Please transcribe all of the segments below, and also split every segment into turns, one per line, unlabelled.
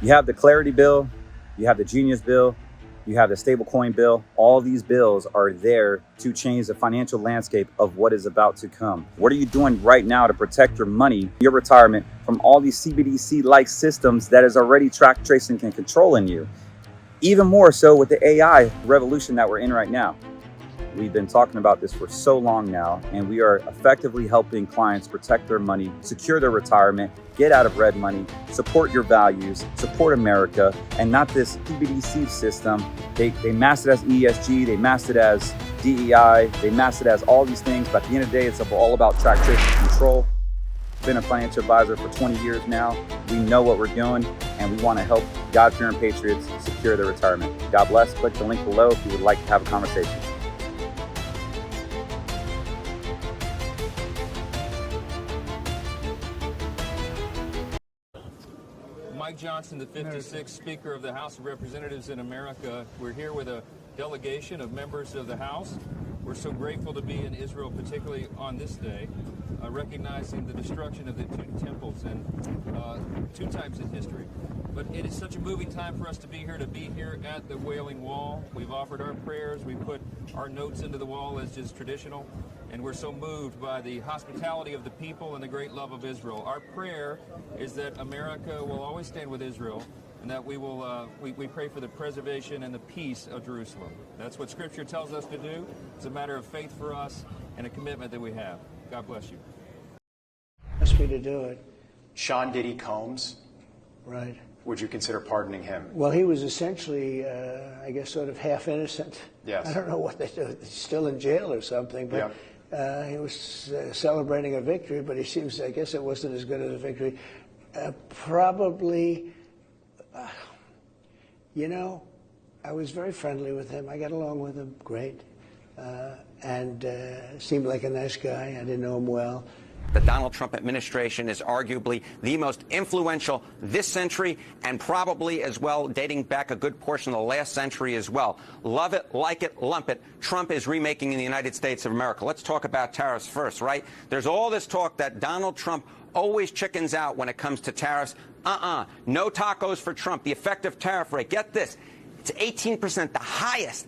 You have the Clarity bill, you have the Genius bill, you have the stablecoin bill. All these bills are there to change the financial landscape of what is about to come. What are you doing right now to protect your money, your retirement, from all these CBDC-like systems that is already track tracing and controlling you? Even more so with the AI revolution that we're in right now. We've been talking about this for so long now, and we are effectively helping clients protect their money, secure their retirement, get out of red money, support your values, support America, and not this CBDC system. They masked it as ESG, they masked it as DEI, they masked it as all these things, but at the end of the day, it's all about track, trace, and control. I've been a financial advisor for 20 years now. We know what we're doing, and we want to help God-fearing patriots secure their retirement. God bless. Click the link below if you would like to have a conversation.
Mike Johnson, the 56th Speaker of the House of Representatives in America. We're here with a delegation of members of the House. We're so grateful to be in Israel, particularly on this day, recognizing the destruction of the two temples and two times in history. But it is such a moving time for us to be here at the Wailing Wall. We've offered our prayers, we put our notes into the wall as is traditional, and we're so moved by the hospitality of the people and the great love of Israel. Our prayer is that America will always stand with Israel, and that we will we pray for the preservation and the peace of Jerusalem. That's what Scripture tells us to do. It's a matter of faith for us and a commitment that we have. God bless you.
Asked me to do it.
Sean Diddy Combs,
Right.
would you consider pardoning him?
Well, he was essentially, I guess, sort of half innocent.
Yes.
I don't know what they do. He's still in jail or something, but he was celebrating a victory, but he seems, I guess it wasn't as good as a victory. Probably, I was very friendly with him. I got along with him great, and seemed like a nice guy. I didn't know him well.
The Donald Trump administration is arguably the most influential this century, and probably as well dating back a good portion of the last century as well. Love it, like it, lump it. Trump is remaking the United States of America. Let's talk about tariffs first, right? There's all this talk that Donald Trump always chickens out when it comes to tariffs. No tacos for Trump. The effective tariff rate, get this, it's 18%, the highest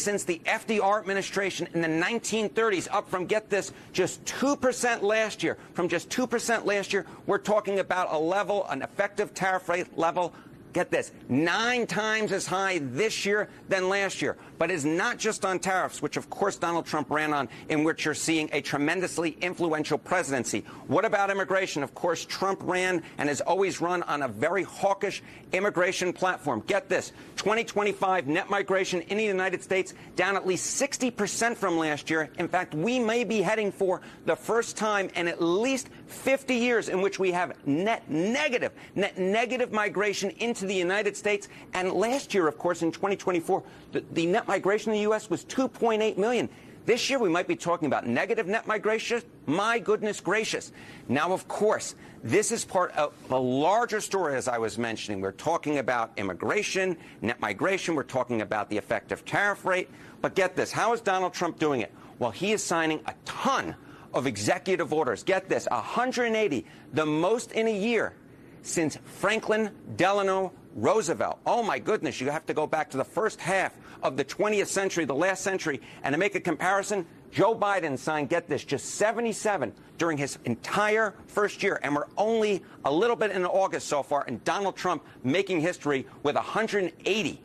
since the FDR administration in the 1930s, up from, get this, just 2% last year. From just 2% last year, we're talking about a level, an effective tariff rate level, get this, 9 times as high this year than last year. But it's not just on tariffs, which of course Donald Trump ran on, in which you're seeing a tremendously influential presidency. What about immigration? Of course, Trump ran and has always run on a very hawkish immigration platform. Get this, 2025 net migration in the United States down at least 60% from last year. In fact, we may be heading for the first time in at least 50 years in which we have net negative migration into the United States. And last year, of course, in 2024, the net migration in the U.S. was 2.8 million. This year, we might be talking about negative net migration. My goodness gracious. Now, of course, this is part of a larger story, as I was mentioning. We're talking about immigration, net migration. We're talking about the effective tariff rate. But get this, how is Donald Trump doing it? Well, he is signing a ton of executive orders. Get this, 180, the most in a year since Franklin Delano Roosevelt. Oh, my goodness, you have to go back to the first half of the 20th century, the last century. And to make a comparison, Joe Biden signed, get this, just 77 during his entire first year. And we're only a little bit in August so far, and Donald Trump making history with 180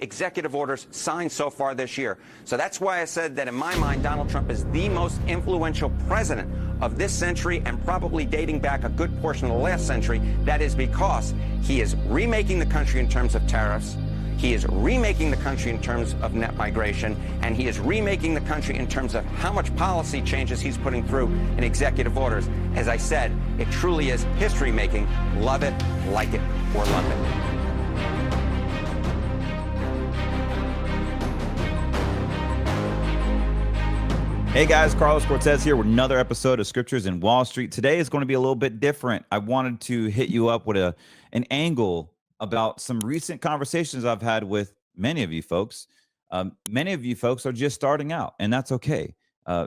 executive orders signed so far this year. So that's why I said that in my mind, Donald Trump is the most influential president of this century, and probably dating back a good portion of the last century. That is because he is remaking the country in terms of tariffs. He is remaking the country in terms of net migration, and he is remaking the country in terms of how much policy changes he's putting through in executive orders. As I said, it truly is history making. Love it, like it, or lump it.
Hey guys, Carlos Cortez here with another episode of Scriptures in Wall Street. Today is going to be a little bit different. I wanted to hit you up with an angle about some recent conversations I've had with many of you folks. Many of you folks are just starting out, and that's okay.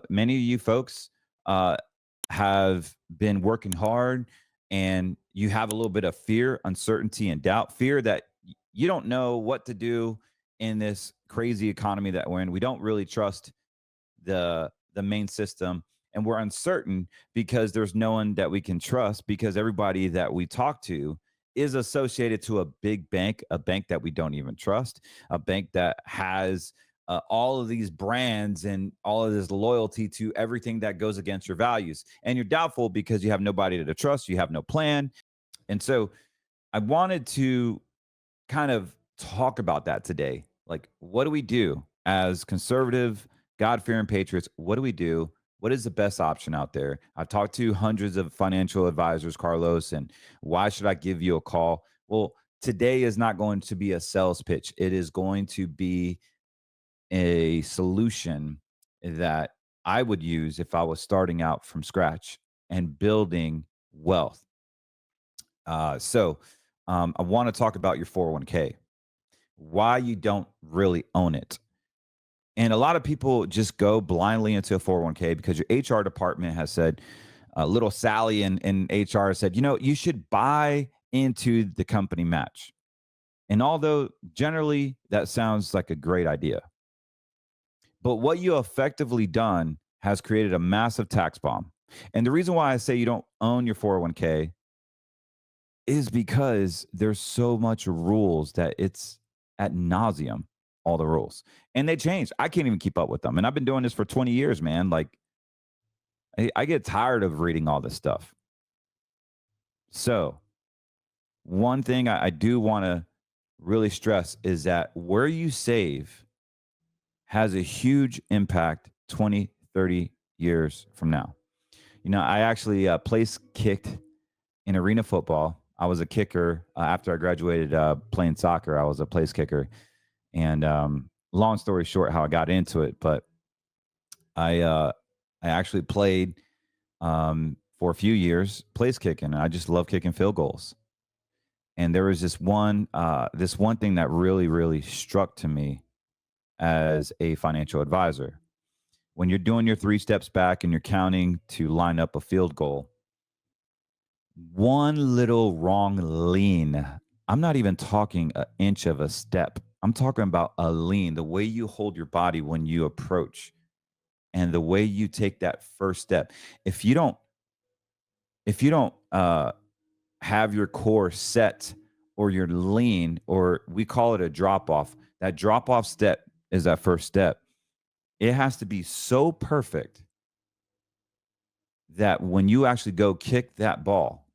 Many of you folks have been working hard and you have a little bit of fear, uncertainty, and doubt, fear that you don't know what to do in this crazy economy that we're in. We don't really trust the main system, and we're uncertain because there's no one that we can trust, because everybody that we talk to is associated to a big bank, a bank that we don't even trust, a bank that has all of these brands and all of this loyalty to everything that goes against your values. And you're doubtful because you have nobody to trust, you have no plan. And so I wanted to kind of talk about that today. Like, what do we do as conservative, God fearing patriots? What do we do? What is the best option out there? I've talked to hundreds of financial advisors, Carlos, and why should I give you a call? Well, today is not going to be a sales pitch. It is going to be a solution that I would use if I was starting out from scratch and building wealth. I want to talk about your 401k, why you don't really own it. And a lot of people just go blindly into a 401k because your HR department has said, little Sally in HR said, you should buy into the company match. And although generally that sounds like a great idea, but what you effectively done has created a massive tax bomb. And the reason why I say you don't own your 401k is because there's so much rules that it's ad nauseum, all the rules. And they change. I can't even keep up with them. And I've been doing this for 20 years, man. Like, I get tired of reading all this stuff. So, one thing I do want to really stress is that where you save has a huge impact 20, 30 years from now. I actually place kicked in arena football. I was a kicker after I graduated playing soccer. I was a place kicker. And long story short, how I got into it, but I actually played for a few years place kicking. I just love kicking field goals. And there was this one thing that really, really struck to me as a financial advisor. When you're doing your 3 steps back and you're counting to line up a field goal, one little wrong lean, I'm not even talking an inch of a step. I'm talking about a lean, the way you hold your body when you approach and the way you take that first step. If you don't have your core set, or your lean, or we call it a drop off, that drop off step is that first step. It has to be so perfect that when you actually go kick that ball,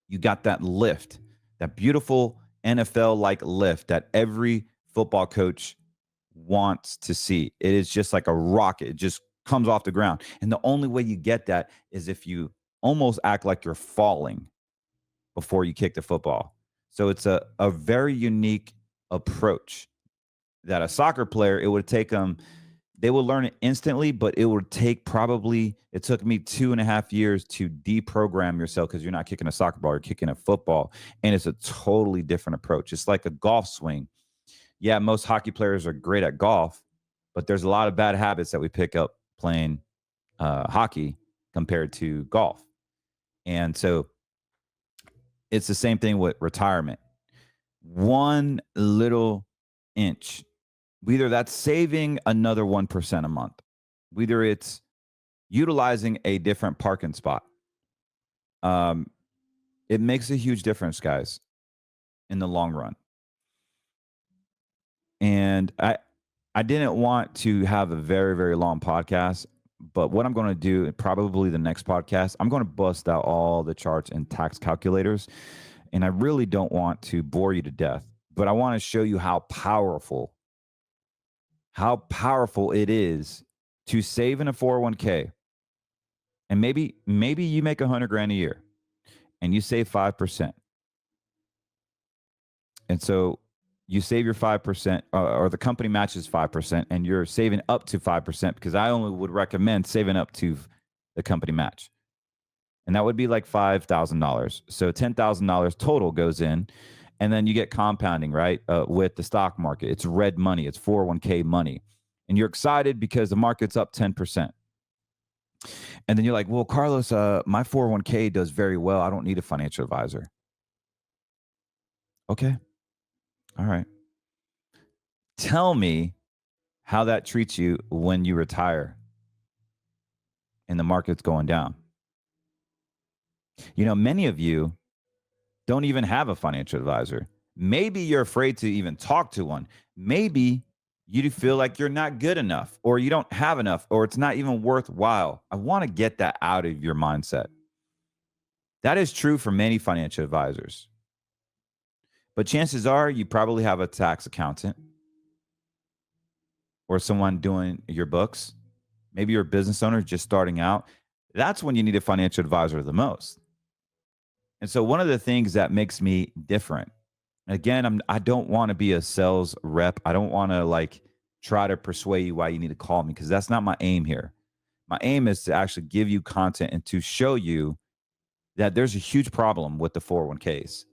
you got that lift, that beautiful NFL like lift that every football coach wants to see. It is just like a rocket. It just comes off the ground. And the only way you get that is if you almost act like you're falling before you kick the football. So it's a very unique approach that a soccer player, it would take them, they will learn it instantly, but it would take it took me 2.5 years to deprogram yourself, because you're not kicking a soccer ball, you're kicking a football. And it's a totally different approach. It's like a golf swing. Yeah, most hockey players are great at golf, but there's a lot of bad habits that we pick up playing hockey compared to golf. And so it's the same thing with retirement. One little inch, whether that's saving another 1% a month, whether it's utilizing a different parking spot, it makes a huge difference, guys, in the long run. And I didn't want to have a very, very long podcast, but what I'm going to do, probably the next podcast, I'm going to bust out all the charts and tax calculators. And I really don't want to bore you to death, but I want to show you how powerful it is to save in a 401k. And maybe you make $100,000 a year and you save 5%. And so you save your 5%, or the company matches 5%, and you're saving up to 5%, because I only would recommend saving up to the company match. And that would be like $5,000. So $10,000 total goes in, and then you get compounding, right? With the stock market. It's red money. It's 401k money. And you're excited because the market's up 10%. And then you're like, well, Carlos, my 401k does very well. I don't need a financial advisor. Okay. All right. Tell me how that treats you when you retire and the market's going down. You know, many of you don't even have a financial advisor. Maybe you're afraid to even talk to one. Maybe you feel like you're not good enough or you don't have enough or it's not even worthwhile. I want to get that out of your mindset. That is true for many financial advisors. But chances are you probably have a tax accountant or someone doing your books. Maybe you're a business owner just starting out. That's when you need a financial advisor the most. And so one of the things that makes me different, again, I don't want to be a sales rep. I don't want to like try to persuade you why you need to call me because that's not my aim here. My aim is to actually give you content and to show you that there's a huge problem with the 401ks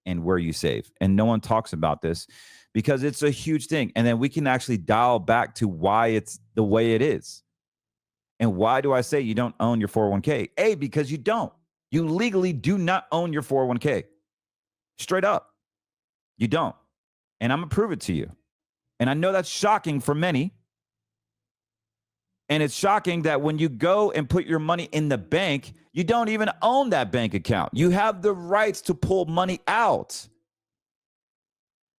and where you save. And no one talks about this because it's a huge thing. And then we can actually dial back to why it's the way it is. And why do I say you don't own your 401k? A, because you don't. You legally do not own your 401k. Straight up. You don't. And I'm going to prove it to you. And I know that's shocking for many. And it's shocking that when you go and put your money in the bank, you don't even own that bank account. You have the rights to pull money out.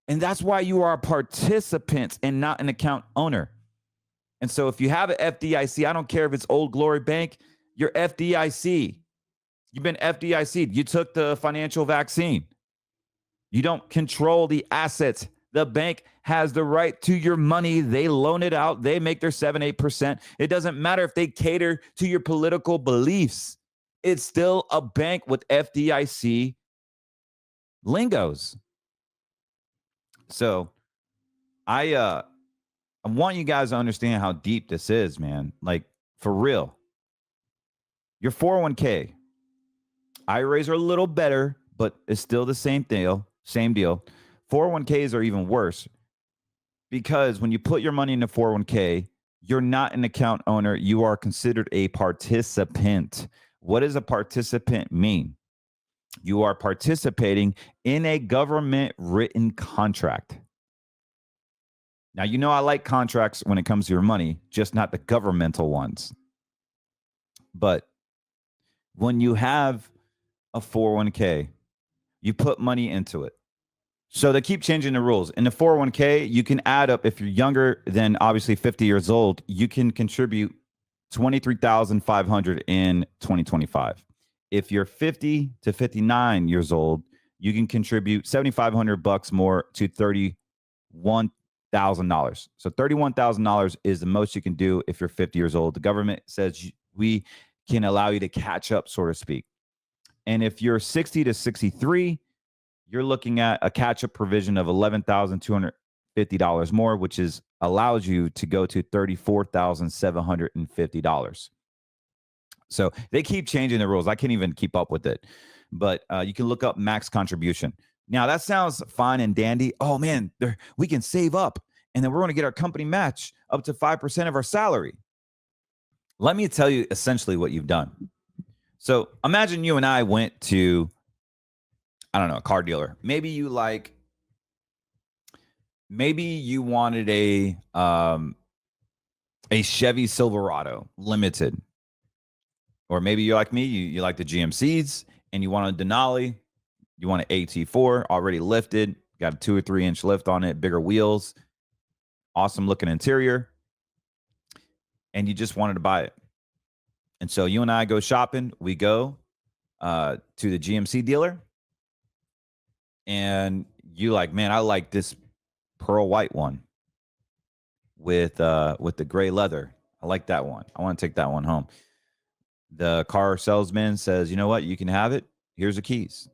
And that's why you are a participant and not an account owner. And so if you have an FDIC, I don't care if it's Old Glory Bank, you're FDIC. You've been FDIC'd. You took the financial vaccine. You don't control the assets. The bank has the right to your money. They loan it out. They make their 7-8%. It doesn't matter if they cater to your political beliefs. It's still a bank with FDIC lingos. So I want you guys to understand how deep this is, man. Like, for real. Your 401k, IRAs are a little better, but it's still the same deal. 401ks are even worse because when you put your money in a 401k, you're not an account owner. You are considered a participant. What does a participant mean? You are participating in a government written contract. Now, you know I like contracts when it comes to your money, just not the governmental ones. But when you have a 401k, you put money into it. So they keep changing the rules. In the 401k, you can add up, if you're younger than obviously 50 years old, you can contribute $23,500 in 2025. If you're 50 to 59 years old, you can contribute $7,500 more to $31,000. So $31,000 is the most you can do if you're 50 years old. The government says we can allow you to catch up, so to speak. And if you're 60 to 63, you're looking at a catch-up provision of $11,250 more, which allows you to go to $34,750. So they keep changing the rules. I can't even keep up with it. But you can look up max contribution. Now, that sounds fine and dandy. Oh, man, we can save up, and then we're going to get our company match up to 5% of our salary. Let me tell you essentially what you've done. So imagine you and I went to, I don't know, a car dealer. Maybe you wanted a Chevy Silverado Limited. Or maybe you're like me, you like the GMCs and you want a Denali, you want an AT4 already lifted, got a 2 or 3 inch lift on it, bigger wheels, awesome looking interior, and you just wanted to buy it. And so you and I go shopping. We go to the GMC dealer, and you like, man, I like this pearl white one with the gray leather. I like that one. I want to take that one home. The car salesman says, you know what? You can have it. Here's the keys.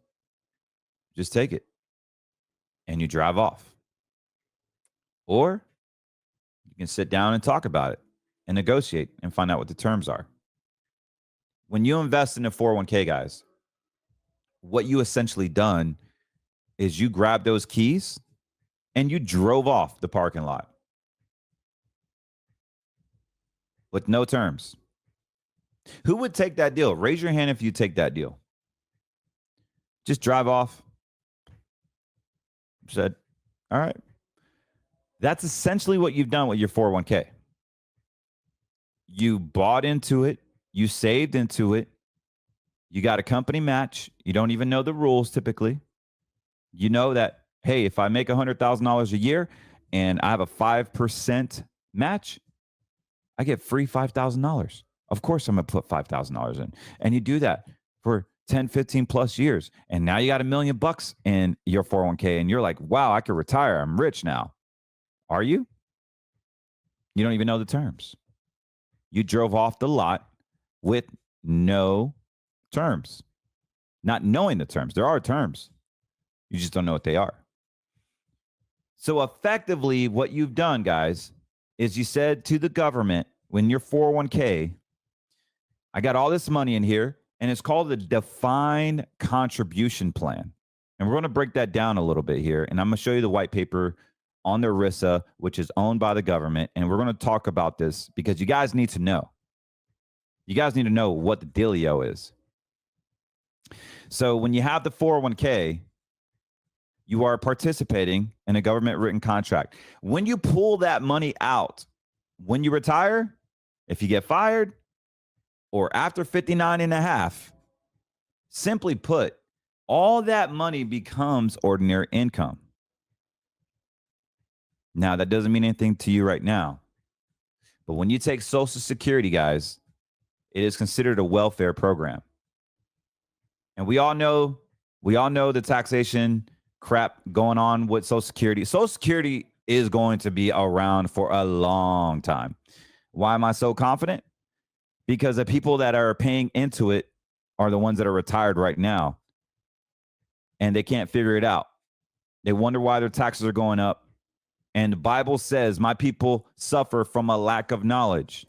Just take it. And you drive off. Or you can sit down and talk about it and negotiate and find out what the terms are. When you invest in a 401k, guys, what you essentially done is you grabbed those keys and you drove off the parking lot with no terms. Who would take that deal? Raise your hand if you take that deal. Just drive off. Said, all right. That's essentially what you've done with your 401k. You bought into it. You saved into it. You got a company match. You don't even know the rules typically. You know that, hey, if I make $100,000 a year and I have a 5% match, I get free $5,000. Of course, I'm going to put $5,000 in. And you do that for 10, 15 plus years. And now you got $1 million in your 401k. And you're like, wow, I could retire. I'm rich now. Are you? You don't even know the terms. You drove off the lot with no terms, not knowing the terms. There are terms. You just don't know what they are. So effectively, what you've done, guys, is you said to the government, when your 401k, I got all this money in here, and it's called the defined contribution plan. And we're going to break that down a little bit here. And I'm going to show you the white paper on the ERISA, which is owned by the government. And we're going to talk about this because you guys need to know. You guys need to know what the dealio is. So when you have the 401k, you are participating in a government written contract. When you pull that money out, when you retire, if you get fired, or after 59 and a half, simply put, all that money becomes ordinary income. Now, that doesn't mean anything to you right now. But when you take Social Security, guys, it is considered a welfare program. And we all know the taxation crap going on with Social Security. Social Security is going to be around for a long time. Why am I so confident? Because the people that are paying into it are the ones that are retired right now. And they can't figure it out. They wonder why their taxes are going up. And the Bible says, my people suffer from a lack of knowledge.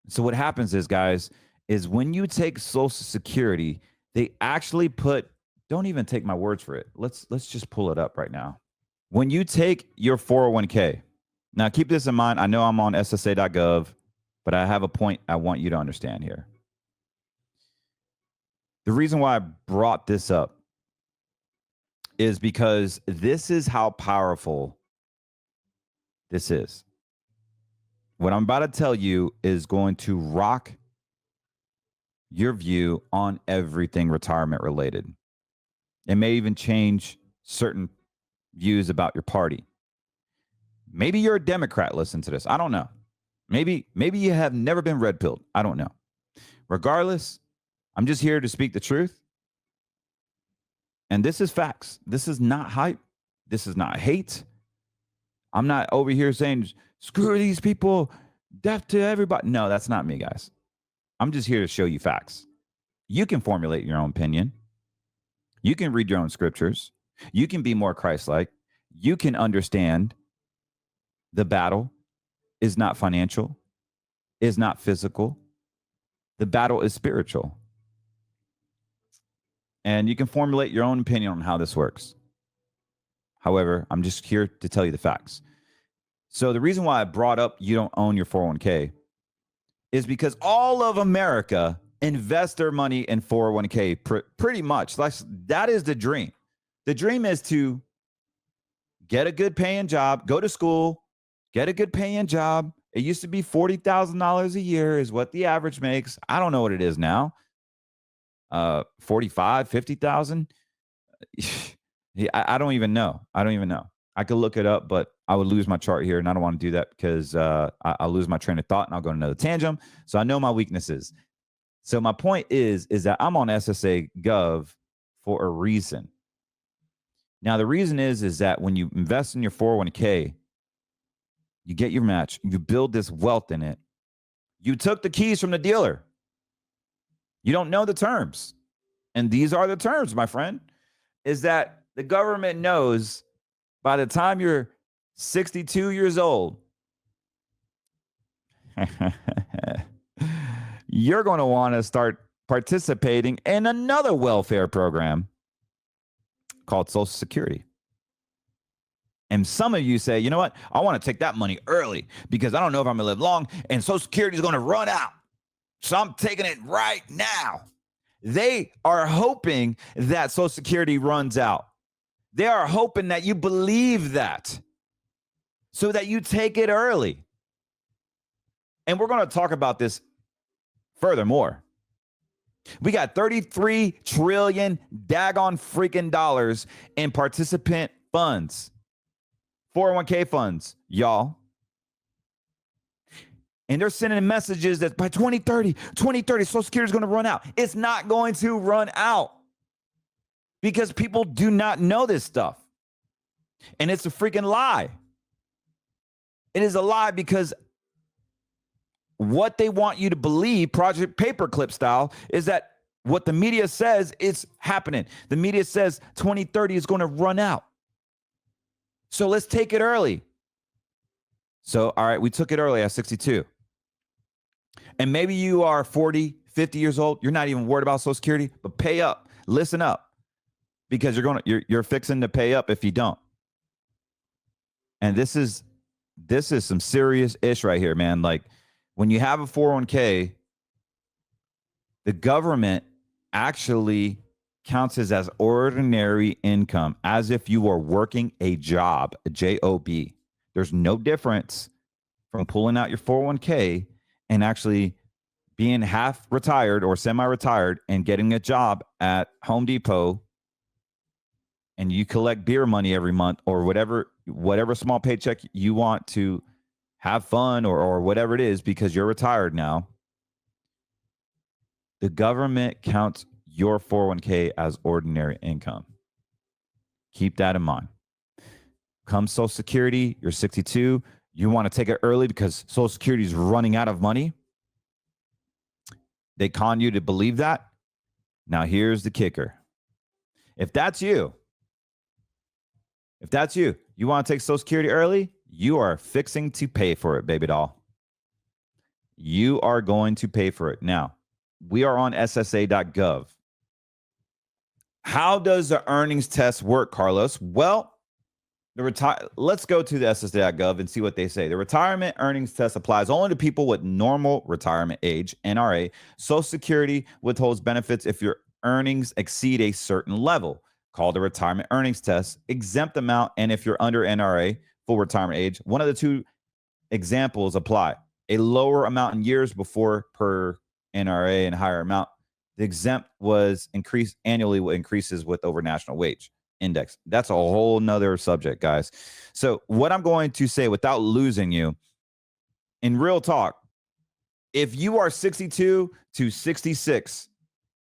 So what happens is, guys, is when you take Social Security, they actually put, don't even take my words for it. Let's just pull it up right now. When you take your 401k, now keep this in mind. I know I'm on SSA.gov, but I have a point I want you to understand here. The reason why I brought this up is because this is how powerful this is. What I'm about to tell you is going to rock your view on everything retirement related. It may even change certain views about your party. Maybe you're a Democrat, listen to this. I don't know. Maybe you have never been red-pilled. I don't know. Regardless, I'm just here to speak the truth. And this is facts. This is not hype. This is not hate. I'm not over here saying, screw these people, death to everybody. No, that's not me, guys. I'm just here to show you facts. You can formulate your own opinion. You can read your own scriptures. You can be more Christ-like. You can understand the battle is not financial, is not physical. The battle is spiritual. And you can formulate your own opinion on how this works. However, I'm just here to tell you the facts. So the reason why I brought up you don't own your 401k is because all of America invest their money in 401k pretty much. That is the dream. The dream is to get a good paying job, go to school, get a good paying job. It used to be $40,000 a year is what the average makes. I don't know what it is now. 45, 50,000. I don't even know. I could look it up, but I would lose my chart here, and I don't want to do that because I'll lose my train of thought and I'll go on another tangent. So I know my weaknesses. So my point is that I'm on SSA Gov for a reason. Now the reason is that when you invest in your 401k, you get your match, you build this wealth in it. You took the keys from the dealer. You don't know the terms. And these are the terms, my friend, is that the government knows by the time you're 62 years old, you're going to want to start participating in another welfare program called Social Security.
And some of you say, you know what? I want to take that money early because I don't know if I'm going to live long and Social Security is going to run out. So I'm taking it right now. They are hoping that Social Security runs out. They are hoping that you believe that so that you take it early. And we're going to talk about this furthermore. We got 33 trillion daggone freaking dollars in participant funds, 401k funds, y'all. And they're sending messages that by 2030, Social Security is going to run out. It's not going to run out because people do not know this stuff. And it's a freaking lie. It is a lie because what they want you to believe, Project Paperclip style, is that what the media says is happening. The media says 2030 is going to run out. So let's take it early. So, all right, we took it early at 62. And maybe you are 40, 50 years old. You're not even worried about Social Security, but pay up. Listen up, because you're fixing to pay up if you don't. And this is some serious ish right here, man. Like when you have a 401k, the government actually counts as ordinary income, as if you are working a job, a job. There's no difference from pulling out your 401k and actually being half retired or semi-retired and getting a job at Home Depot, and you collect beer money every month or whatever small paycheck you want to have fun or whatever it is because you're retired now. The government counts your 401k as ordinary income. Keep that in mind. Come Social Security, you're 62. You want to take it early because Social Security is running out of money. They con you to believe that. Now, here's the kicker. If that's you, you want to take Social Security early, you are fixing to pay for it, baby doll. You are going to pay for it. Now, we are on SSA.gov. How does the earnings test work, Carlos? Well, let's go to the SSA.gov and see what they say. The retirement earnings test applies only to people with normal retirement age, NRA. Social Security withholds benefits if your earnings exceed a certain level, called the retirement earnings test. Exempt amount, and if you're under NRA, full retirement age, one of the two examples apply. A lower amount in years before per NRA and higher amount. The exempt was increased annually, what increases with over national wage index. That's a whole nother subject, guys. So what I'm going to say without losing you, in real talk, if you are 62 to 66,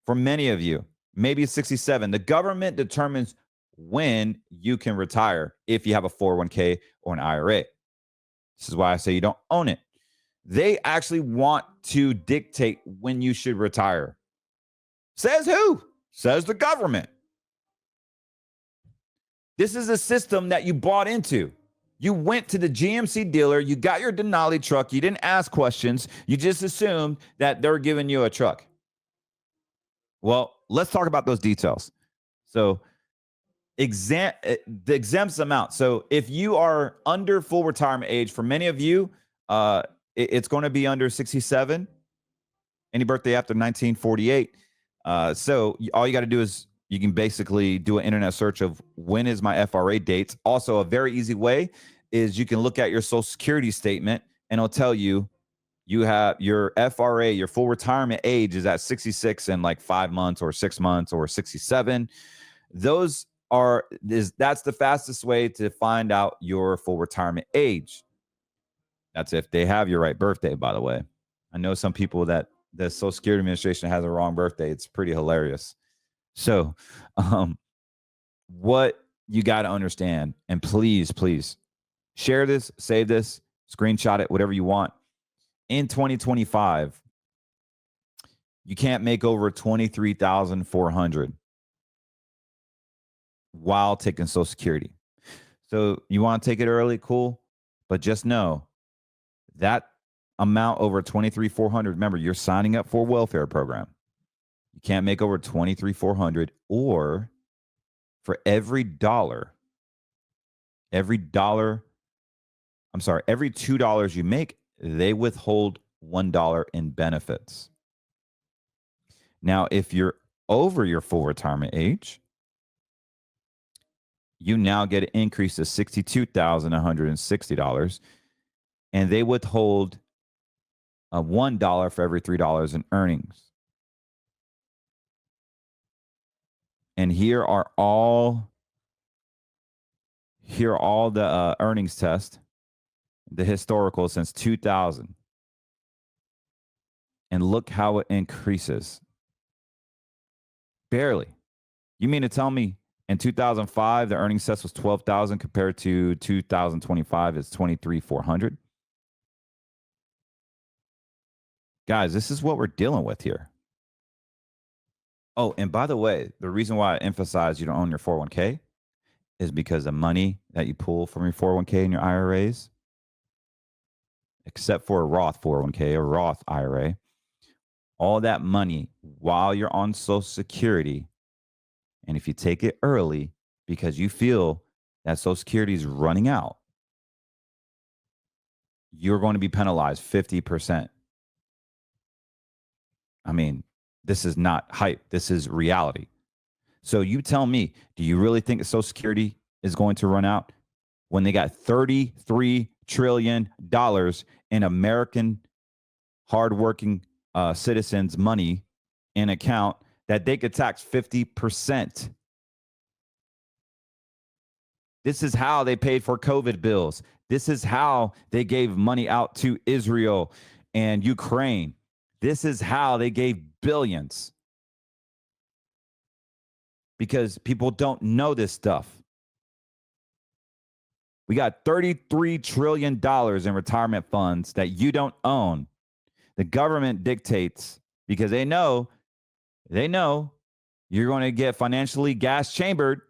for many of you, maybe 67, the government determines when you can retire if you have a 401k or an IRA. This is why I say you don't own it. They actually want to dictate when you should retire. Says who? Says the government. This is a system that you bought into. You went to the GMC dealer, you got your Denali truck, you didn't ask questions, you just assumed that they're giving you a truck. Well, let's talk about those details. So, the exempts amount. So, if you are under full retirement age, for many of you, it's going to be under 67. Any birthday after 1948. So, all you got to do is you can basically do an internet search of when is my FRA dates. Also, a very easy way is you can look at your Social Security statement and it'll tell you you have your FRA, your full retirement age is at 66 in like 5 months or 6 months or 67. That's the fastest way to find out your full retirement age. That's if they have your right birthday, by the way. I know some people that the Social Security Administration has a wrong birthday. It's pretty hilarious. So what you got to understand, and please share this, save this, screenshot it, whatever you want. In 2025, you can't make over $23,400 while taking Social Security. So you want to take it early, cool, but just know that amount over $23,400. Remember, you're signing up for a welfare program. You can't make over $23,400, or for every dollar Every $2 you make, they withhold $1 in benefits. Now, if you're over your full retirement age, you now get an increase of $62,160, and they withhold $1 for every $3 in earnings. And here are all the earnings tests, the historical since 2000. And look how it increases. Barely. You mean to tell me in 2005 the earnings test was 12,000 compared to 2025 it's 23,400? Guys, this is what we're dealing with here. Oh, and by the way, the reason why I emphasize you don't own your 401k is because the money that you pull from your 401k and your IRAs, except for a Roth 401k or Roth IRA, all that money while you're on Social Security, and if you take it early because you feel that Social Security is running out, you're going to be penalized 50%. I mean, this is not hype. This is reality. So you tell me, do you really think Social Security is going to run out when they got $33 trillion in American hardworking citizens' money in account that they could tax 50%? This is how they paid for COVID bills. This is how they gave money out to Israel and Ukraine. This is how they gave billions. Because people don't know this stuff. We got $33 trillion in retirement funds that you don't own. The government dictates because they know you're going to get financially gas chambered.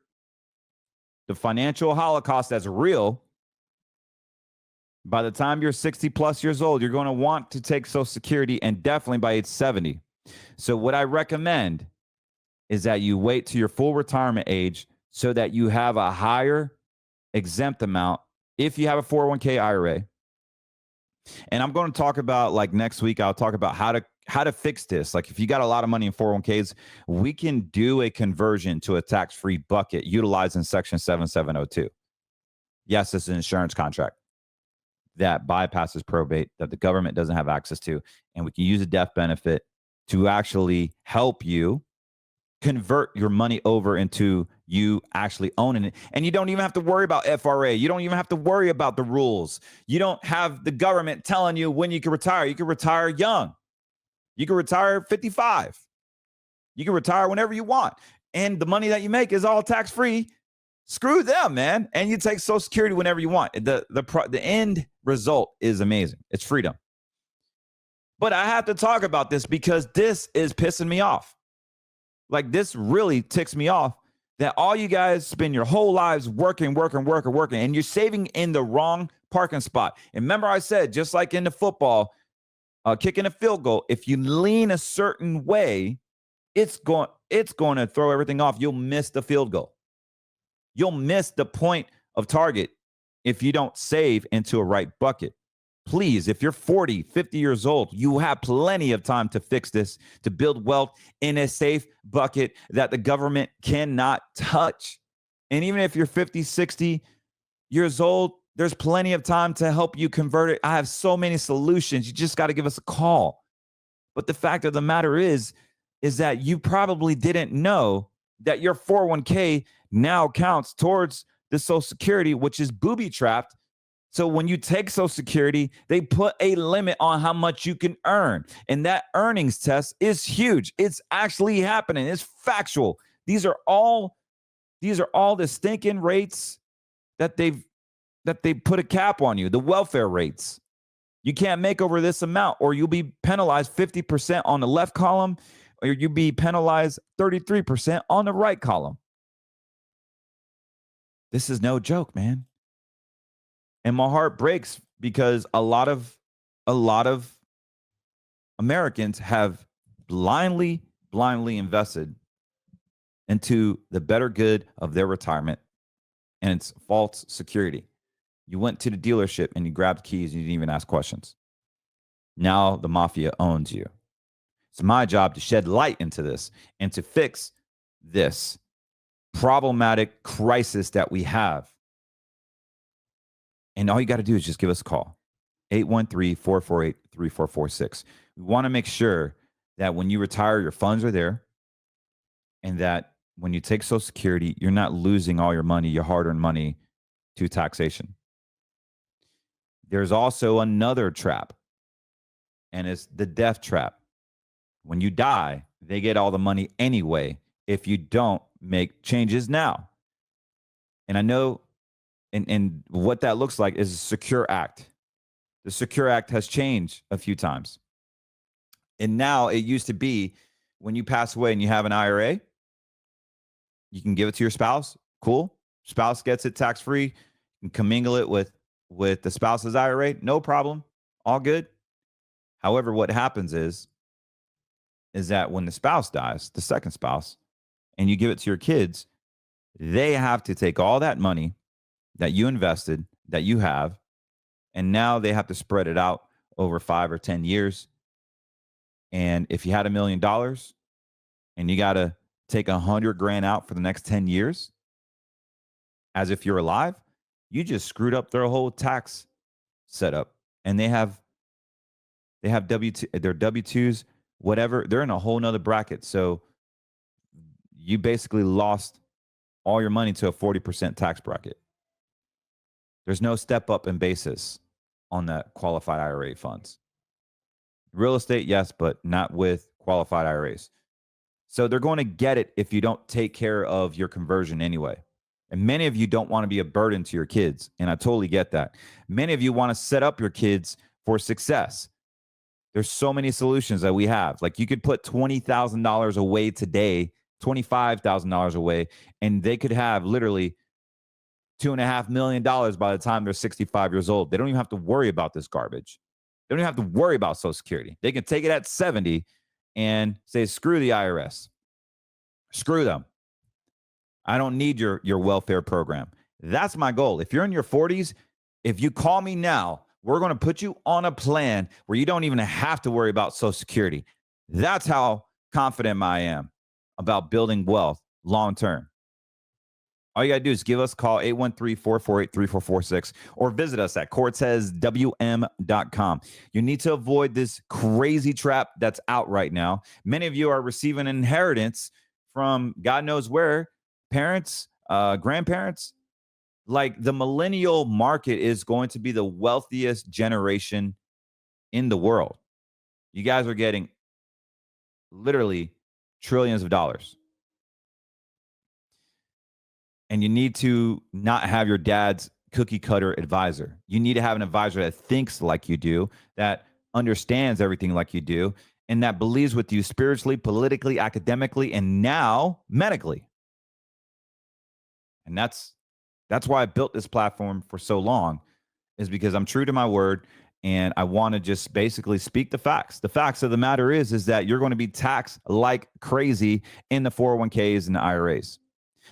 The financial holocaust that's real. By the time you're 60 plus years old, you're going to want to take Social Security, and definitely by age 70. So what I recommend is that you wait to your full retirement age so that you have a higher exempt amount if you have a 401k IRA. And I'm going to talk about, like, next week, I'll talk about how to fix this. Like, if you got a lot of money in 401ks, we can do a conversion to a tax-free bucket utilizing Section 7702. Yes, it's an insurance contract that bypasses probate, that the government doesn't have access to, and we can use a death benefit to actually help you convert your money over into you actually owning it. And you don't even have to worry about FRA. You don't even have to worry about the rules. You don't have the government telling you when you can retire. You can retire young. You can retire 55. You can retire whenever you want. And the money that you make is all tax-free. Screw them, man. And you take Social Security whenever you want. The end result is amazing. It's freedom. But I have to talk about this because this is pissing me off. Like, this really ticks me off that all you guys spend your whole lives working, and you're saving in the wrong parking spot. And remember I said, just like in the football, kicking a field goal, if you lean a certain way, it's going to throw everything off. You'll miss the field goal. You'll miss the point of target if you don't save into a right bucket. Please, if you're 40, 50 years old, you have plenty of time to fix this, to build wealth in a safe bucket that the government cannot touch. And even if you're 50, 60 years old, there's plenty of time to help you convert it. I have so many solutions. You just got to give us a call. But the fact of the matter is that you probably didn't know that your 401k now counts towards the Social Security, which is booby-trapped. So when you take Social Security, they put a limit on how much you can earn. And that earnings test is huge. It's actually happening. It's factual. These are all the stinking rates that they put a cap on you, the welfare rates. You can't make over this amount, or you'll be penalized 50% on the left column, or you'll be penalized 33% on the right column. This is no joke, man. And my heart breaks because a lot of Americans have blindly invested into the better good of their retirement. and it's false security. You went to the dealership and you grabbed keys and you didn't even ask questions. Now the mafia owns you. It's my job to shed light into this and to fix this problematic crisis that we have. And all you got to do is just give us a call. 813-448-3446. We want to make sure that when you retire, your funds are there, and that when you take Social Security, you're not losing all your money, your hard-earned money, to taxation. There's also another trap, and it's the death trap. When you die, they get all the money anyway if you don't make changes now. And I know, and what that looks like is a Secure Act. The Secure Act has changed a few times. And now it used to be when you pass away and you have an IRA, you can give it to your spouse. Cool. Spouse gets it tax-free. You can commingle it with the spouse's IRA. No problem. All good. However, what happens is that when the spouse dies, the second spouse, and you give it to your kids, they have to take all that money that you invested, that you have, and now they have to spread it out over 5 or 10 years. And if you had $1 million and you got to take $100,000 out for the next 10 years, as if you're alive, you just screwed up their whole tax setup. And they have their W-2s, whatever. They're in a whole nother bracket. So you basically lost all your money to a 40% tax bracket. There's no step up in basis on that qualified IRA funds. Real estate, yes, but not with qualified IRAs. So they're going to get it if you don't take care of your conversion anyway. And many of you don't want to be a burden to your kids. And I totally get that. Many of you want to set up your kids for success. There's so many solutions that we have. Like you could put $20,000 away today, $25,000 away, and they could have literally $2.5 million by the time they're 65 years old. They don't even have to worry about this garbage. They don't even have to worry about Social Security. They can take it at 70 and say, screw the IRS. Screw them. I don't need your welfare program. That's my goal. If you're in your 40s, if you call me now, we're going to put you on a plan where you don't even have to worry about Social Security. That's how confident I am about building wealth long term. All you got to do is give us a call, 813-448-3446, or visit us at cortezwm.com. You need to avoid this crazy trap that's out right now. Many of you are receiving inheritance from God knows where, parents, grandparents. Like the millennial market is going to be the wealthiest generation in the world. You guys are getting literally trillions of dollars. And you need to not have your dad's cookie cutter advisor. You need to have an advisor that thinks like you do, that understands everything like you do, and that believes with you spiritually, politically, academically, and now medically. And that's why I built this platform for so long, is because I'm true to my word and I want to just basically speak the facts. The facts of the matter is that you're going to be taxed like crazy in the 401ks and the IRAs.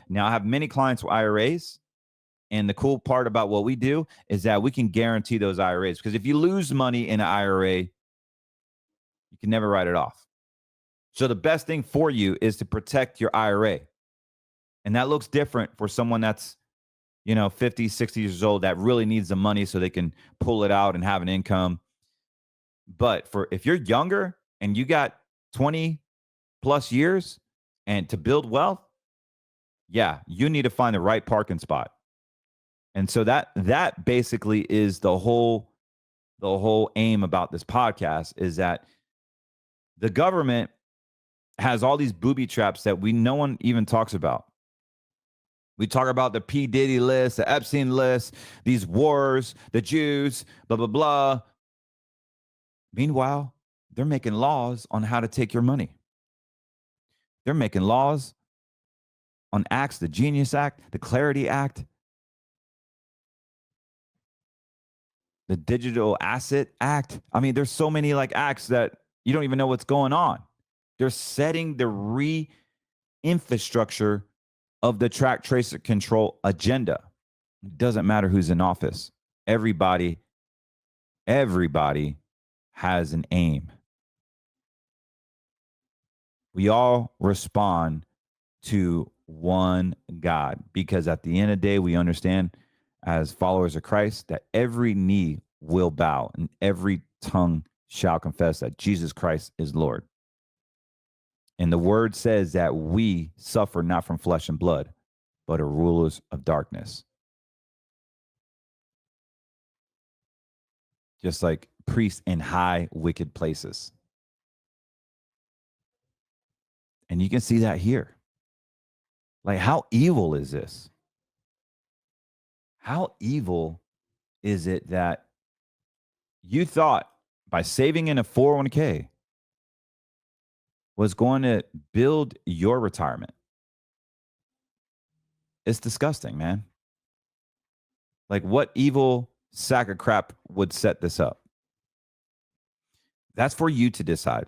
Now, I have many clients with IRAs, and the cool part about what we do is that we can guarantee those IRAs, because if you lose money in an IRA, you can never write it off. So the best thing for you is to protect your IRA. And that looks different for someone that's, 50, 60 years old that really needs the money so they can pull it out and have an income. But if you're younger and you got 20 plus years and to build wealth, yeah, you need to find the right parking spot. And so that basically is the whole aim about this podcast, is that the government has all these booby traps that no one even talks about. We talk about the P. Diddy list, the Epstein list, these wars, the Jews, blah, blah, blah. Meanwhile, they're making laws on how to take your money. They're making laws on acts, the Genius Act, the Clarity Act, the Digital Asset Act. I mean, there's so many acts that you don't even know what's going on. They're setting the re-infrastructure of the track, trace, and control agenda. It doesn't matter who's in office. Everybody has an aim. We all respond to one God because at the end of the day, we understand as followers of Christ that every knee will bow and every tongue shall confess that Jesus Christ is Lord. And the word says that we suffer not from flesh and blood, but are rulers of darkness. Just like priests in high wicked places. And you can see that here. Like, how evil is this? How evil is it that you thought by saving in a 401k was going to build your retirement? It's disgusting, man. Like, what evil sack of crap would set this up? That's for you to decide.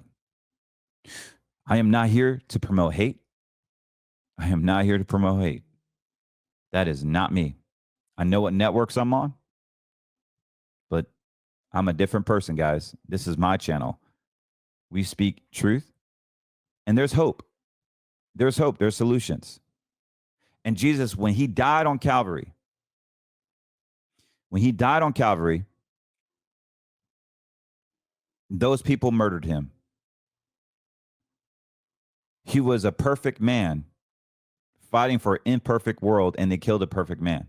I am not here to promote hate. I am not here to promote hate. That is not me. I know what networks I'm on, but I'm a different person, guys. This is my channel. We speak truth, and there's hope. There's hope. There's solutions. And Jesus, when he died on Calvary, those people murdered him. He was a perfect man fighting for an imperfect world, and they killed a perfect man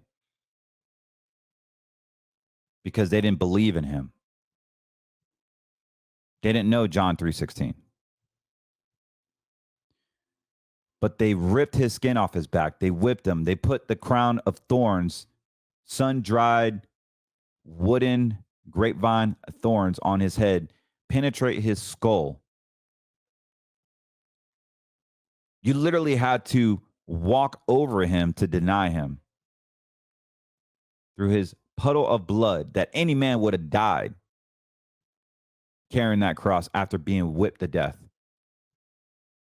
because they didn't believe in him. They didn't know John 3:16. But they ripped his skin off his back. They whipped him. They put the crown of thorns, sun-dried wooden grapevine thorns on his head, penetrate his skull. You literally had to walk over him to deny him through his puddle of blood that any man would have died carrying that cross after being whipped to death.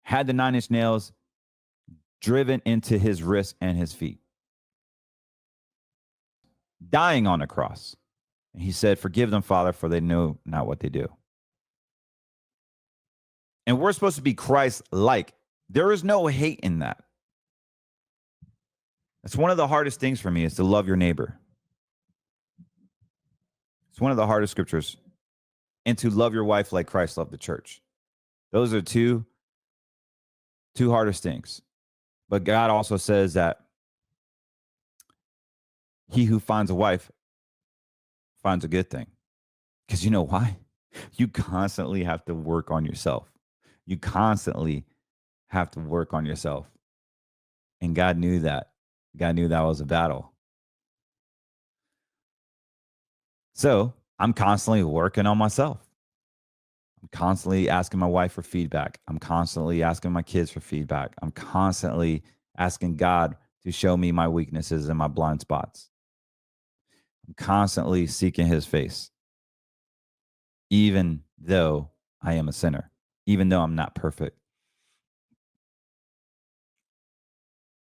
Had the 9-inch nails driven into his wrists and his feet. Dying on a cross. And he said, "Forgive them, Father, for they know not what they do." And we're supposed to be Christ-like. There is no hate in that. That's one of the hardest things for me, is to love your neighbor. It's one of the hardest scriptures. And to love your wife like Christ loved the church. Those are two hardest things. But God also says that he who finds a wife finds a good thing. Because you know why? You constantly have to work on yourself. You constantly have to work on yourself. And God knew that. God knew that was a battle. So I'm constantly working on myself. I'm constantly asking my wife for feedback. I'm constantly asking my kids for feedback. I'm constantly asking God to show me my weaknesses and my blind spots. I'm constantly seeking his face, even though I am a sinner, even though I'm not perfect.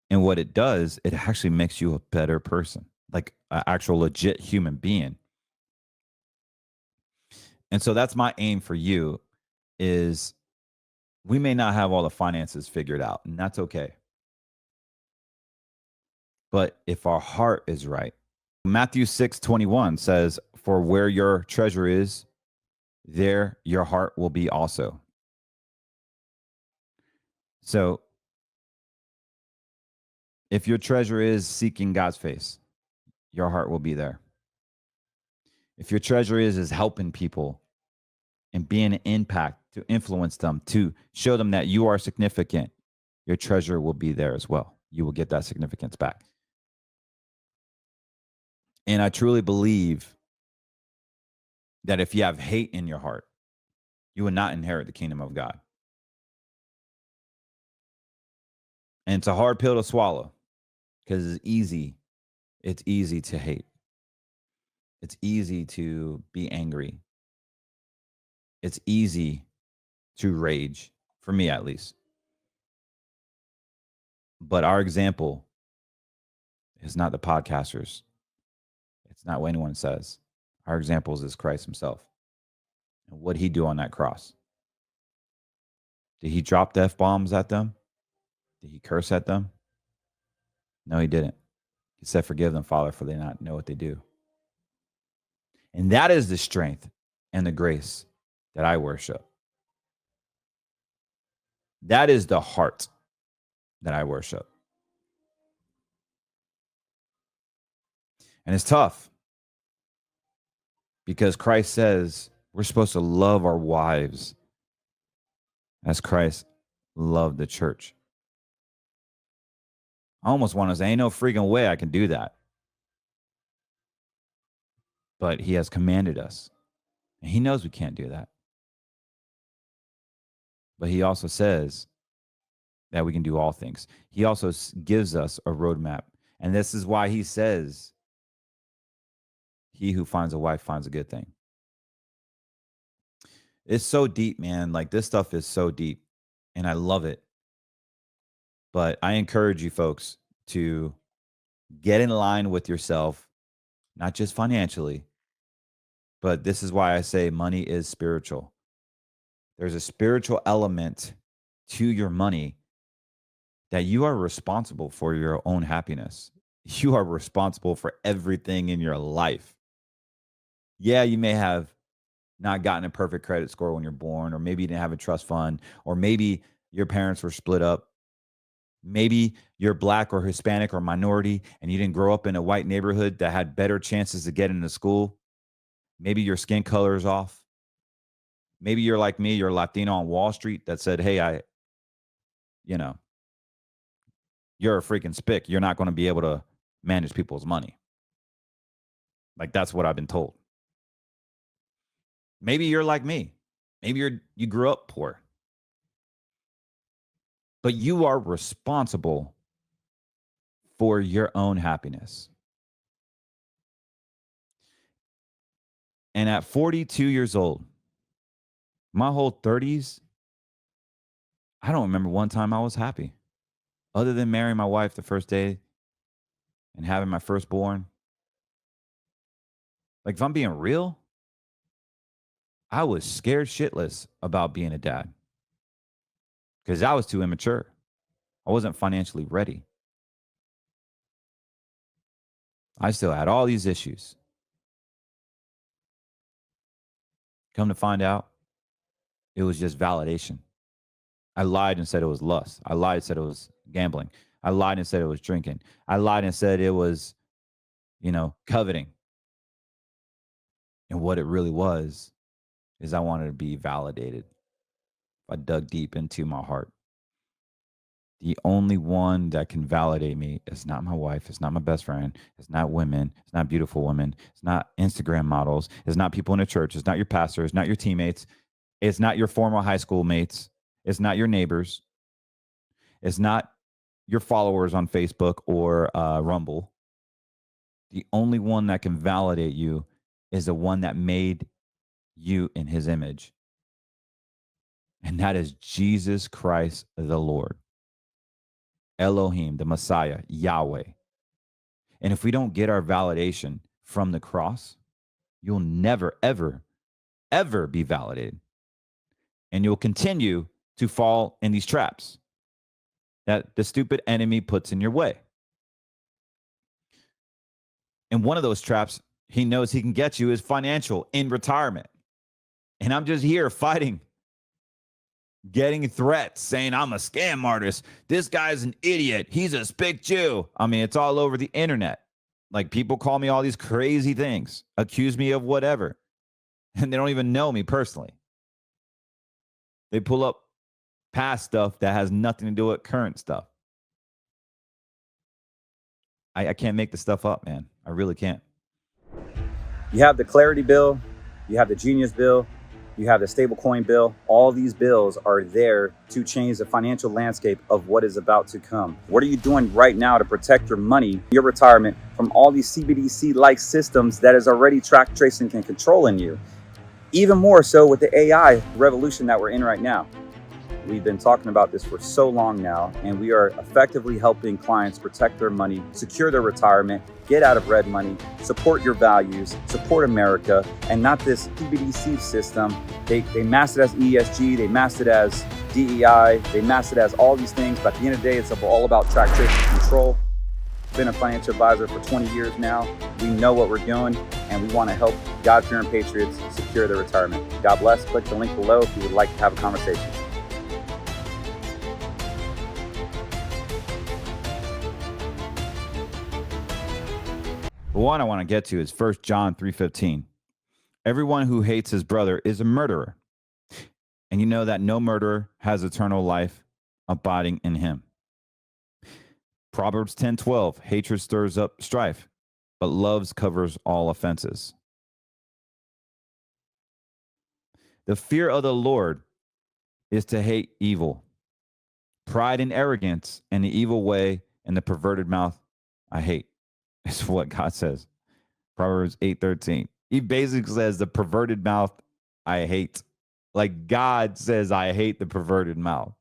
And what it does, it actually makes you a better person, like an actual legit human being. And so that's my aim for you, is we may not have all the finances figured out, and that's okay. But if our heart is right, Matthew 6:21 says, "For where your treasure is, there your heart will be also." So if your treasure is seeking God's face, your heart will be there. If your treasure is helping people and being an impact to influence them, to show them that you are significant, your treasure will be there as well. You will get that significance back. And I truly believe that if you have hate in your heart, you will not inherit the kingdom of God. And it's a hard pill to swallow because it's easy. It's easy to hate. It's easy to be angry. It's easy to rage, for me at least. But our example is not the podcasters. It's not what anyone says. Our examples is Christ himself. And what did he do on that cross? Did he drop the F-bombs at them? Did he curse at them? No, he didn't. He said, forgive them, Father, for they not know what they do. And that is the strength and the grace that I worship. That is the heart that I worship. And it's tough because Christ says we're supposed to love our wives as Christ loved the church. I almost want to say, ain't no freaking way I can do that. But he has commanded us. And he knows we can't do that. But he also says that we can do all things. He also gives us a roadmap. And this is why he says, he who finds a wife finds a good thing. It's so deep, man. Like, this stuff is so deep. And I love it. But I encourage you folks to get in line with yourself, not just financially, but this is why I say money is spiritual. There's a spiritual element to your money that you are responsible for your own happiness. You are responsible for everything in your life. Yeah, you may have not gotten a perfect credit score when you're born, or maybe you didn't have a trust fund, or maybe your parents were split up. Maybe you're Black or Hispanic or minority and you didn't grow up in a white neighborhood that had better chances to get into school. Maybe your skin color is off. Maybe you're like me, you're Latino on Wall Street that said, hey, you're a freaking spick. You're not going to be able to manage people's money. Like, that's what I've been told. Maybe you're like me. Maybe you grew up poor. But you are responsible for your own happiness. And at 42 years old, my whole 30s, I don't remember one time I was happy. Other than marrying my wife the first day and having my firstborn. Like, if I'm being real, I was scared shitless about being a dad. Because I was too immature. I wasn't financially ready. I still had all these issues. Come to find out, it was just validation. I lied and said it was lust. I lied and said it was gambling. I lied and said it was drinking. I lied and said it was, coveting. And what it really was is I wanted to be validated. I dug deep into my heart. The only one that can validate me is not my wife. It's not my best friend. It's not women. It's not beautiful women. It's not Instagram models. It's not people in a church. It's not your pastor. It's not your teammates. It's not your former high school mates. It's not your neighbors. It's not your followers on Facebook or Rumble. The only one that can validate you is the one that made you in his image. And that is Jesus Christ, the Lord. Elohim, the Messiah, Yahweh. And if we don't get our validation from the cross, you'll never, ever, ever be validated. And you'll continue to fall in these traps that the stupid enemy puts in your way. And one of those traps he knows he can get you is financial in retirement. And I'm just here fighting, getting threats, saying I'm a scam artist. This guy's an idiot. He's a spick Jew. I mean, it's all over the internet. Like, people call me all these crazy things, accuse me of whatever, and they don't even know me personally. They pull up past stuff that has nothing to do with current stuff. I can't make this stuff up, man. I really can't.
You have the clarity bill, you have the genius bill, you have the stablecoin bill. All these bills are there to change the financial landscape of what is about to come. What are you doing right now to protect your money, your retirement, from all these CBDC-like systems that is already track, tracing, and controlling you? Even more so with the AI revolution that we're in right now. We've been talking about this for so long now, and we are effectively helping clients protect their money, secure their retirement, get out of red money, support your values, support America, and not this PBDC system. They mask it as ESG, they mask it as DEI, they mask it as all these things, but at the end of the day, it's all about track, trace, and control. Been a financial advisor for 20 years now. We know what we're doing, and we want to help God-fearing patriots secure their retirement. God bless. Click the link below if you would like to have a conversation.
The one I want to get to is 1 John 3:15. Everyone who hates his brother is a murderer. And you know that no murderer has eternal life abiding in him. Proverbs 10:12, hatred stirs up strife, but love covers all offenses. The fear of the Lord is to hate evil. Pride and arrogance and the evil way and the perverted mouth I hate. Is what God says. Proverbs 8:13. He basically says the perverted mouth I hate. Like God says, I hate the perverted mouth.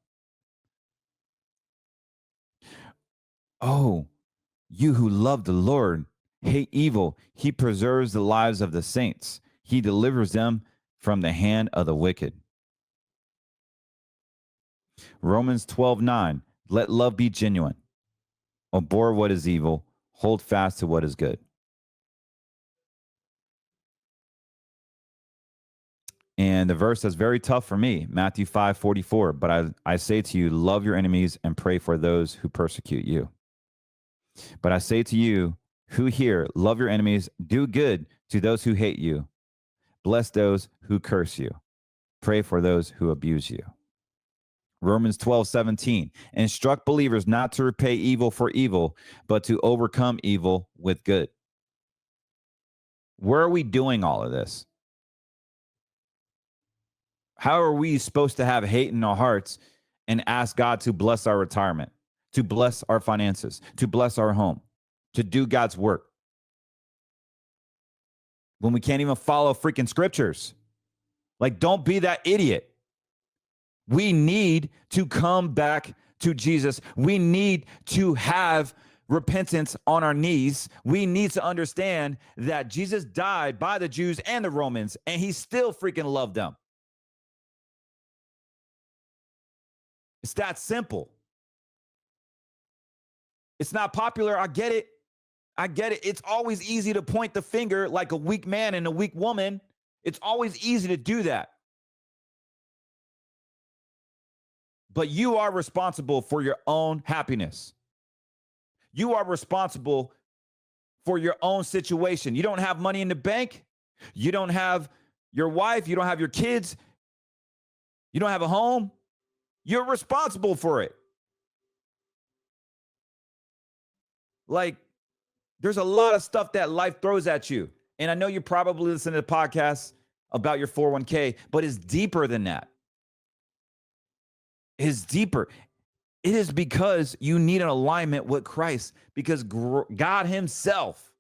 Oh, you who love the Lord, hate evil. He preserves the lives of the saints. He delivers them from the hand of the wicked. Romans 12:9. Let love be genuine. Abhor what is evil. Hold fast to what is good. And the verse that's very tough for me, Matthew 5:44. But I say to you, love your enemies and pray for those who persecute you. But I say to you who hear, love your enemies, do good to those who hate you, bless those who curse you, pray for those who abuse you. Romans 12:17. Instruct believers not to repay evil for evil, but to overcome evil with good. Where are we doing all of this? How are we supposed to have hate in our hearts and ask God to bless our retirement, to bless our finances, to bless our home, to do God's work, when we can't even follow freaking scriptures? Like, don't be that idiot. We need to come back to Jesus. We need to have repentance on our knees. We need to understand that Jesus died by the Jews and the Romans, and he still freaking loved them. It's that simple. It's not popular. I get it. It's always easy to point the finger like a weak man and a weak woman. It's always easy to do that. But you are responsible for your own happiness. You are responsible for your own situation. You don't have money in the bank. You don't have your wife. You don't have your kids. You don't have a home. You're responsible for it. Like, there's a lot of stuff that life throws at you. And I know you're probably listening to podcasts about your 401k, but it's deeper than that. It's deeper. It is because you need an alignment with Christ, because God himself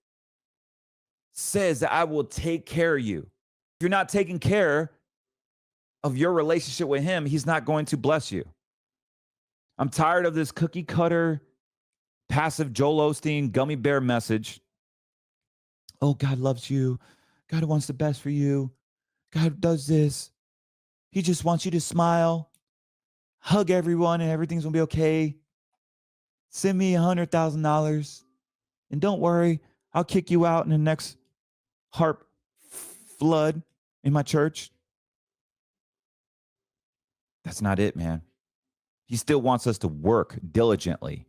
says that I will take care of you. If you're not taking care of your relationship with him, he's not going to bless you. I'm tired of this cookie cutter, passive Joel Osteen gummy bear message. Oh, God loves you. God wants the best for you. God does this. He just wants you to smile, hug everyone, and everything's going to be okay. Send me $100,000. And don't worry, I'll kick you out in the next harp flood in my church. That's not it, man. He still wants us to work diligently.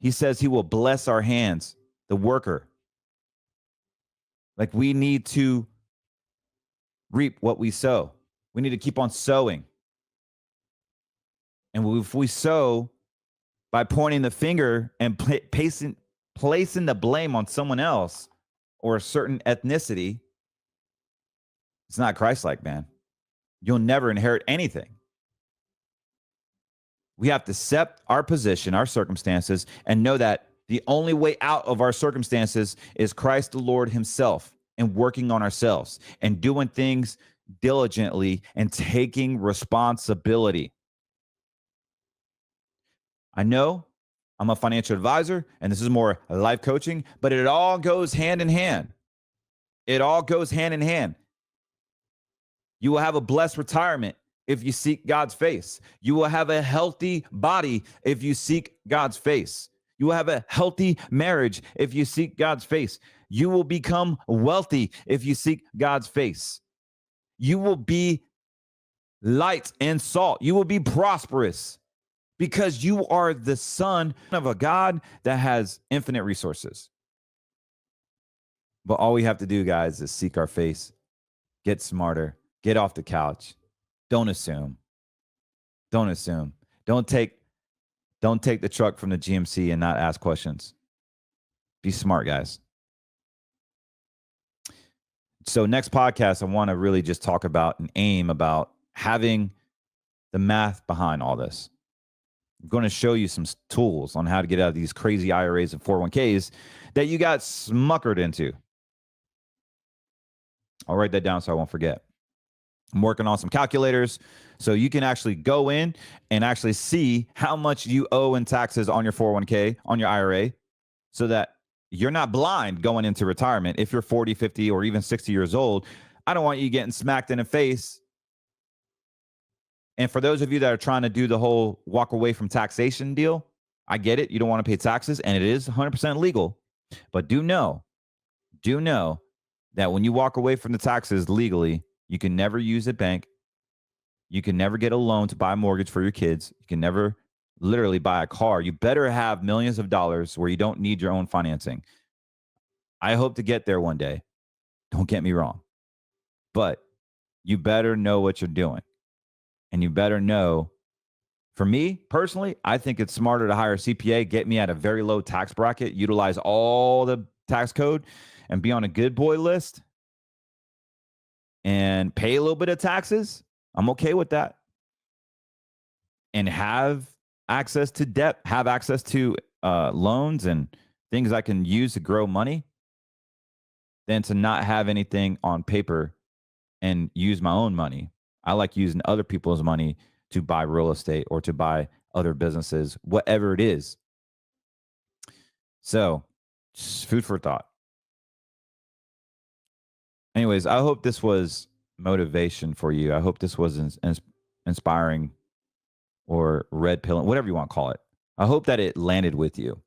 He says he will bless our hands, the worker. Like, we need to reap what we sow. We need to keep on sowing. And if we sow by pointing the finger and placing the blame on someone else or a certain ethnicity, it's not Christ-like, man. You'll never inherit anything. We have to accept our position, our circumstances, and know that the only way out of our circumstances is Christ the Lord himself, and working on ourselves and doing things diligently and taking responsibility. I know I'm a financial advisor and this is more life coaching, but it all goes hand in hand. It all goes hand in hand. You will have a blessed retirement if you seek God's face. You will have a healthy body if you seek God's face. You will have a healthy marriage if you seek God's face. You will become wealthy if you seek God's face. You will be light and salt. You will be prosperous because you are the son of a God that has infinite resources. But all we have to do, guys, is seek our face, get smarter, get off the couch. Don't assume. Don't assume. Don't take the truck from the GMC and not ask questions. Be smart, guys. So next podcast, I want to really just talk about and aim about having the math behind all this. I'm going to show you some tools on how to get out of these crazy IRAs and 401ks that you got smuckered into. I'll write that down so I won't forget. I'm working on some calculators so you can actually go in and actually see how much you owe in taxes on your 401k, on your IRA, so that you're not blind going into retirement. If you're 40, 50, or even 60 years old, I don't want you getting smacked in the face. And for those of you that are trying to do the whole walk away from taxation deal, I get it. You don't want to pay taxes, and it is 100% legal. But do know that when you walk away from the taxes legally, you can never use a bank. You can never get a loan to buy a mortgage for your kids. You can never literally buy a car. You better have millions of dollars where you don't need your own financing. I hope to get there one day. Don't get me wrong. But you better know what you're doing. And you better know, for me personally, I think it's smarter to hire a CPA, get me at a very low tax bracket, utilize all the tax code, and be on a good boy list and pay a little bit of taxes. I'm okay with that. And have access to debt, have access to loans and things I can use to grow money, than to not have anything on paper and use my own money. I like using other people's money to buy real estate or to buy other businesses, whatever it is. So, just food for thought. Anyways, I hope this was motivation for you. I hope this was inspiring or red pilling, whatever you want to call it. I hope that it landed with you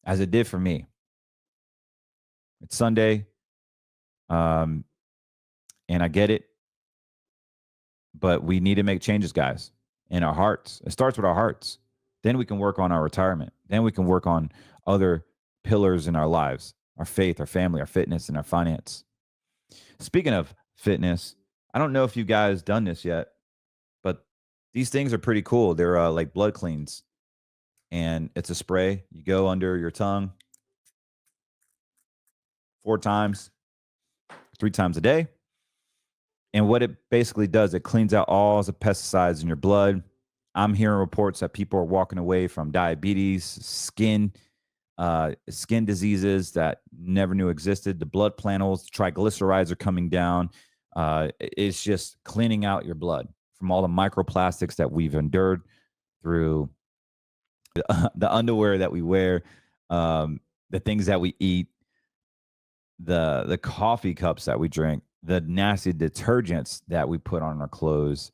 as it did for me. It's Sunday, and I get it. But we need to make changes, guys, in our hearts. It starts with our hearts. Then we can work on our retirement. Then we can work on other pillars in our lives, our faith, our family, our fitness, and our finance. Speaking of fitness, I don't know if you guys done this yet, but these things are pretty cool. They're like blood cleans, and it's a spray. You go under your tongue 4 times, 3 times a day. And what it basically does, it cleans out all the pesticides in your blood. I'm hearing reports that people are walking away from diabetes, skin diseases that never knew existed. The blood plannels, triglycerides are coming down. It's just cleaning out your blood from all the microplastics that we've endured through the underwear that we wear, the things that we eat, the coffee cups that we drink, the nasty detergents that we put on our clothes,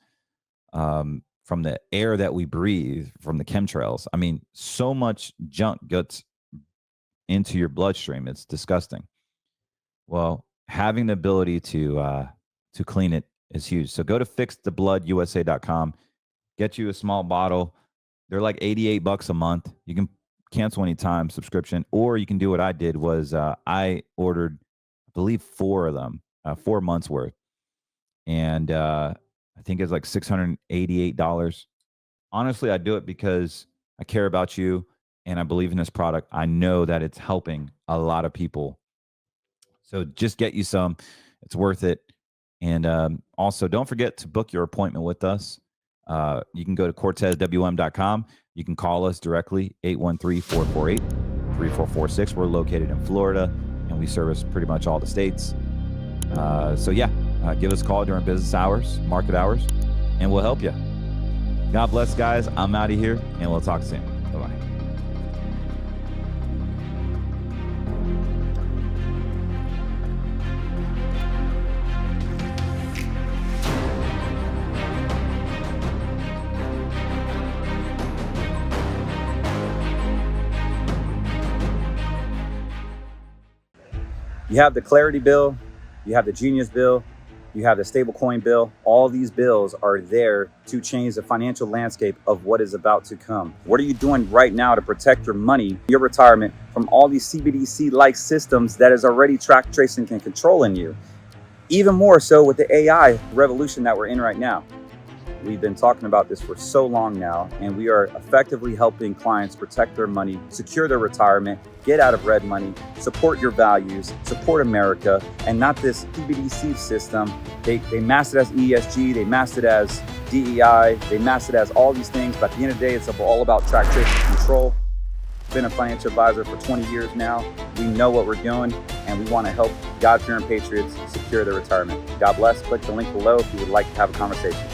from the air that we breathe, from the chemtrails. I mean, so much junk gets into your bloodstream. It's disgusting. Well, having the ability to clean it is huge. So go to fixthebloodusa.com, get you a small bottle. They're like $88 a month. You can cancel anytime subscription, or you can do what I did was I ordered, I believe, 4 of them. 4 months worth. And I think it's like $688. Honestly, I do it because I care about you and I believe in this product. I know that it's helping a lot of people. So just get you some. It's worth it. And also, don't forget to book your appointment with us. You can go to CortezWM.com. You can call us directly, 813-448-3446. We're located in Florida, and we service pretty much all the states. So give us a call during business hours, market hours, and we'll help you. God bless, guys. I'm out of here, and we'll talk soon. Bye-bye.
You have the Clarity bill, you have the Genius bill, you have the stablecoin bill. All these bills are there to change the financial landscape of what is about to come. What are you doing right now to protect your money, your retirement from all these CBDC-like systems that is already track, tracing, and controlling you? Even more so with the AI revolution that we're in right now. We've been talking about this for so long now, and we are effectively helping clients protect their money, secure their retirement, get out of red money, support your values, support America, and not this CBDC system. They mask it as ESG, they mask it as DEI, they mask it as all these things, but at the end of the day, it's all about track, trace, and control. Been a financial advisor for 20 years now. We know what we're doing, and we want to help God-fearing patriots secure their retirement. God bless. Click the link below if you would like to have a conversation.